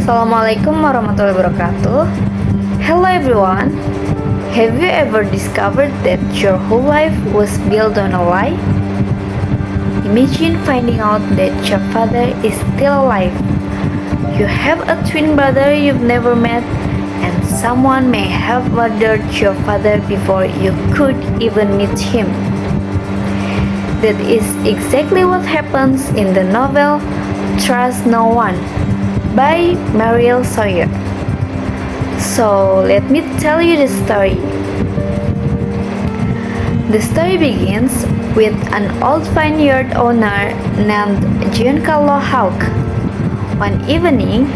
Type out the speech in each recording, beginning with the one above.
Assalamualaikum warahmatullahi wabarakatuh. Hello everyone. Have you ever discovered that your whole life was built on a lie? Imagine finding out that your father is still alive. You have a twin brother you've never met, and someone may have murdered your father before you could even meet him. That is exactly what happens in the novel Trust No One by Mariel Sawyer. So let me tell you the story. The story begins with an old vineyard owner named Giancarlo Hawk. One evening,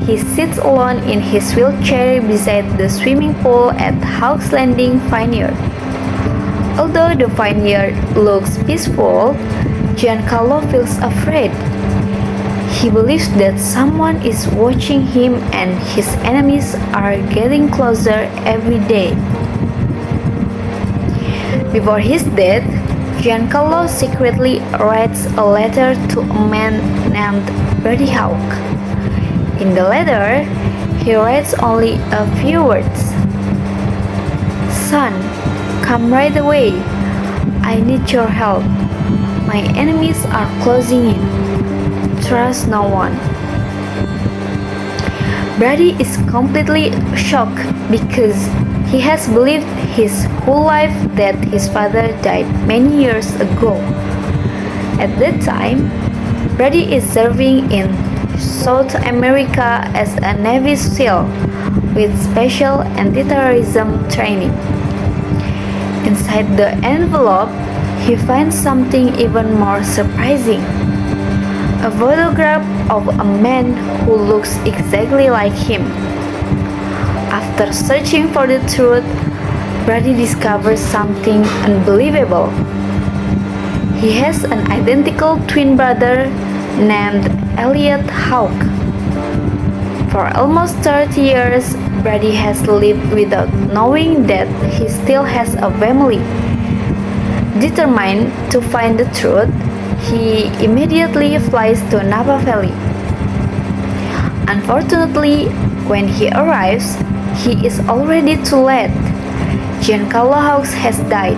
he sits alone in his wheelchair beside the swimming pool at Hawk's Landing Vineyard. Although the vineyard looks peaceful, Giancarlo feels afraid. He believes that someone is watching him and his enemies are getting closer every day. Before his death, Giancarlo secretly writes a letter to a man named Brady Hawk. In the letter, he writes only a few words. "Son, come right away. I need your help. My enemies are closing in. Trust no one." Brady is completely shocked because he has believed his whole life that his father died many years ago. At that time, Brady is serving in South America as a Navy SEAL with special anti-terrorism training. Inside the envelope, he finds something even more surprising. A photograph of a man who looks exactly like him. After searching for the truth, Brady discovers something unbelievable. He has an identical twin brother named Elliot Hawk. For almost 30 years, Brady has lived without knowing that he still has a family. Determined to find the truth, he immediately flies to Napa Valley. Unfortunately, when he arrives, he is already too late. Giancarlo Hawk has died.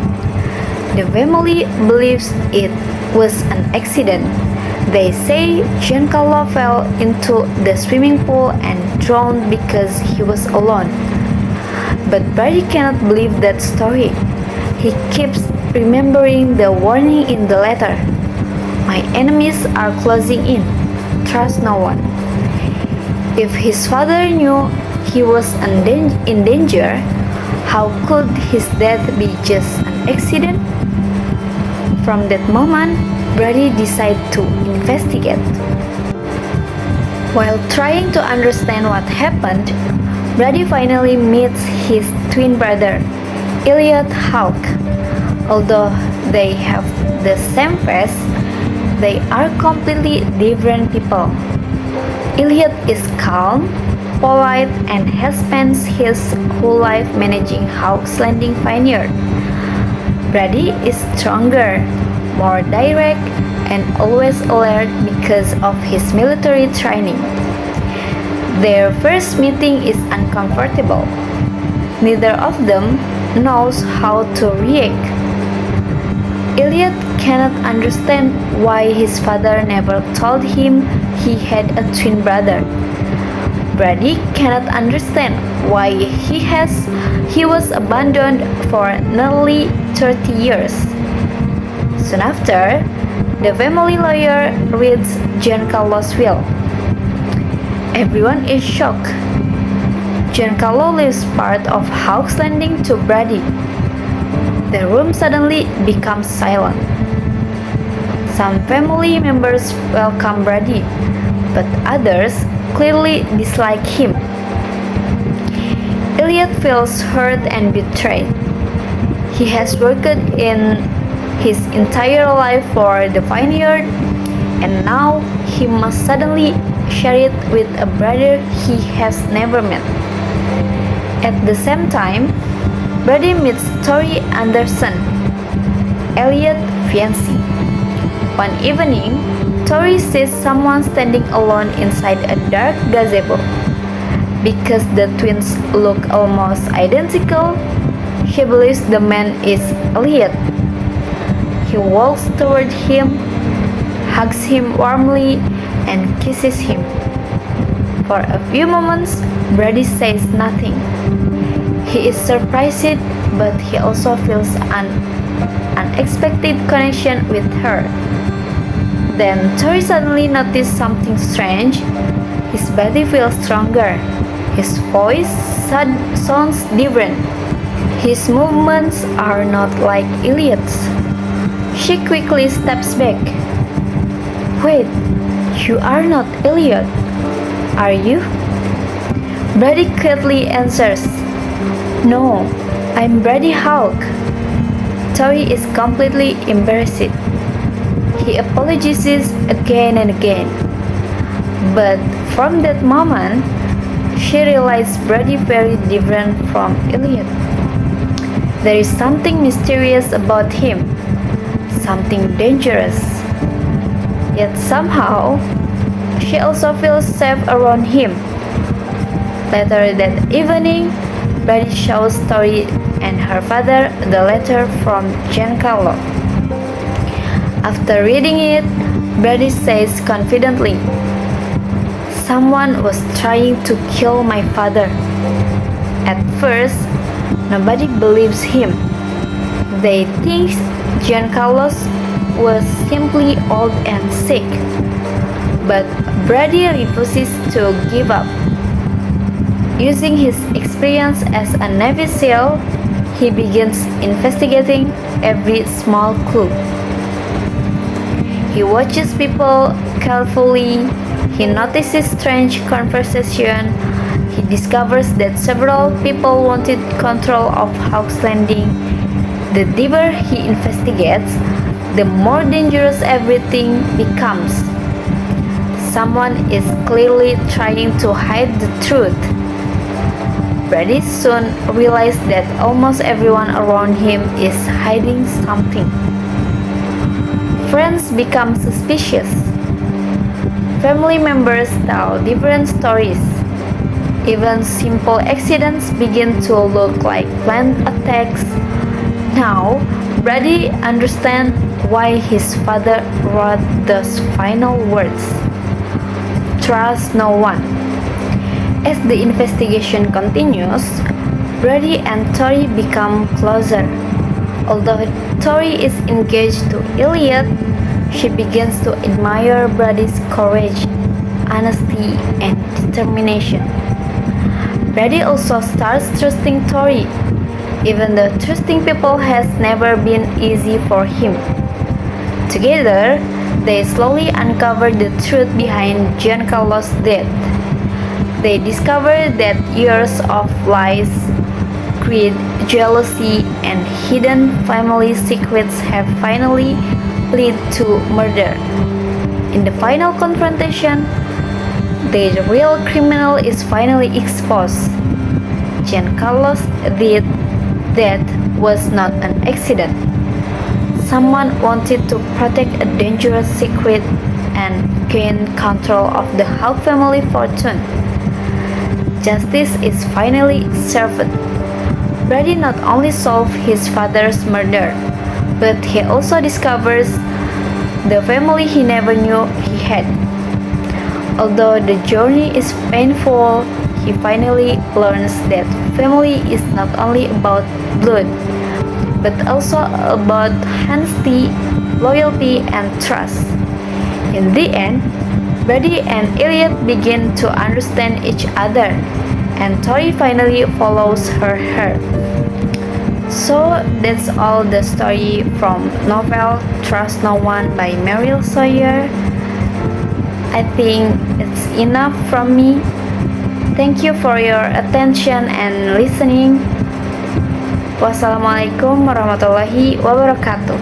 The family believes it was an accident. They say Giancarlo fell into the swimming pool and drowned because he was alone. But Brady cannot believe that story. He keeps remembering the warning in the letter. My enemies are closing in. Trust no one. If his father knew he was in danger, how could his death be just an accident? From that moment, Brady decides to investigate. While trying to understand what happened, Brady finally meets his twin brother, Elliot Hawk. Although they have the same face, they are completely different people. Elliot is calm, polite, and has spent his whole life managing Hawk's Landing Vineyard. Brady is stronger, more direct, and always alert because of his military training. Their first meeting is uncomfortable. Neither of them knows how to react. Elliot cannot understand why his father never told him he had a twin brother. Brady cannot understand why he was abandoned for nearly 30 years. Soon after, the family lawyer reads Giancarlo's will. Everyone is shocked. Giancarlo leaves part of Hawk's Landing to Brady. The room suddenly becomes silent. Some family members welcome Brady, but others clearly dislike him. Elliot feels hurt and betrayed. He has worked in his entire life for the vineyard, and now he must suddenly share it with a brother he has never met. At the same time, Brady meets Tori Anderson, Elliot's fiancée. One evening, Tori sees someone standing alone inside a dark gazebo. Because the twins look almost identical, he believes the man is Elliot. He walks toward him, hugs him warmly, and kisses him. For a few moments, Brady says nothing. He is surprised, but he also feels an unexpected connection with her. Then Tori suddenly noticed something strange. His body feels stronger. His voice sounds different. His movements are not like Elliot's. She quickly steps back. Wait, you are not Elliot, are you? Brady quickly answers, No, I'm Brady Hulk. Tori is completely embarrassed. He apologizes again and again. But from that moment, she realized Brady very different from Elliot. There is something mysterious about him, something dangerous. Yet somehow, she also feels safe around him. Later that evening, Brady shows Tori and her father the letter from Giancarlo. After reading it, Brady says confidently, Someone was trying to kill my father. At first, nobody believes him. They think Giancarlo was simply old and sick. But Brady refuses to give up. Using his experience as a Navy SEAL, he begins investigating every small clue. He watches people carefully. He notices strange conversation. He discovers that several people wanted control of Hawk's Landing. The deeper he investigates, the more dangerous everything becomes. Someone is clearly trying to hide the truth. Brady soon realized that almost everyone around him is hiding something. Friends become suspicious. Family members tell different stories. Even simple accidents begin to look like planned attacks. Now, Brady understands why his father wrote those final words. Trust no one. As the investigation continues, Brady and Tori become closer. Although Tori is engaged to Elliot, she begins to admire Brady's courage, honesty, and determination. Brady also starts trusting Tori, even though trusting people has never been easy for him. Together, they slowly uncover the truth behind Giancarlo's death. They discover that years of lies, greed, jealousy, and hidden family secrets have finally led to murder. In the final confrontation, the real criminal is finally exposed. Giancarlo's death was not an accident. Someone wanted to protect a dangerous secret and gain control of the Hawk family fortune. Justice is finally served. Brady not only solves his father's murder, but he also discovers the family he never knew he had. Although the journey is painful, he finally learns that family is not only about blood, but also about honesty, loyalty, and trust. In the end, Brady and Elliot begin to understand each other, and Tori finally follows her heart. So that's all the story from novel Trust No One by Meryl Sawyer. I think it's enough from me. Thank you for your attention and listening. Wassalamualaikum warahmatullahi wabarakatuh.